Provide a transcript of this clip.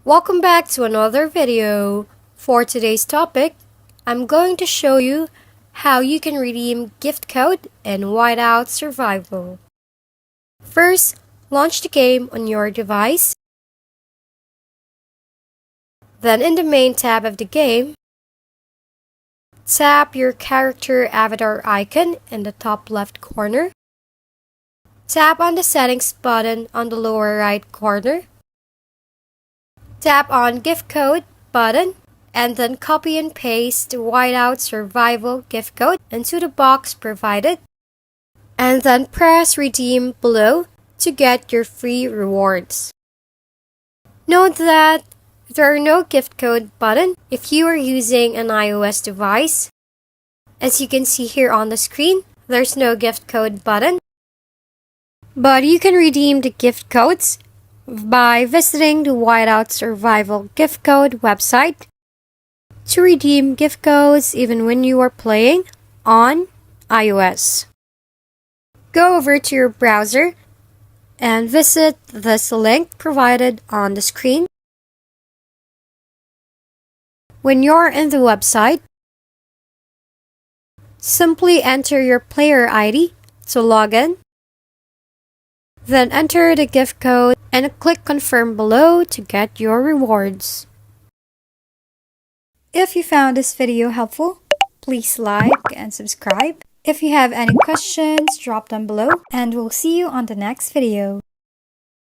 Welcome back to another video. For today's topic, I'm going to show you how you can redeem gift code in WhiteOut Survival. First, launch the game on your device. Then in the main tab of the game, tap your character avatar icon in the top left corner. Tap on the settings button on the lower right corner. Tap on gift code button and then copy and paste the WhiteOut Survival gift code into the box provided. And then press redeem below to get your free rewards. Note that there are no gift code button if you are using an iOS device. As you can see here on the screen, there's no gift code button. But you can redeem the gift codes by visiting the WhiteOut Survival gift code website to redeem gift codes even when you are playing on iOS. Go over to your browser and visit this link provided on the screen. When you're in the website, simply enter your player ID to log in. Then enter the gift code and click confirm below to get your rewards. If you found this video helpful, please like and subscribe. If you have any questions, drop them below and we'll see you on the next video.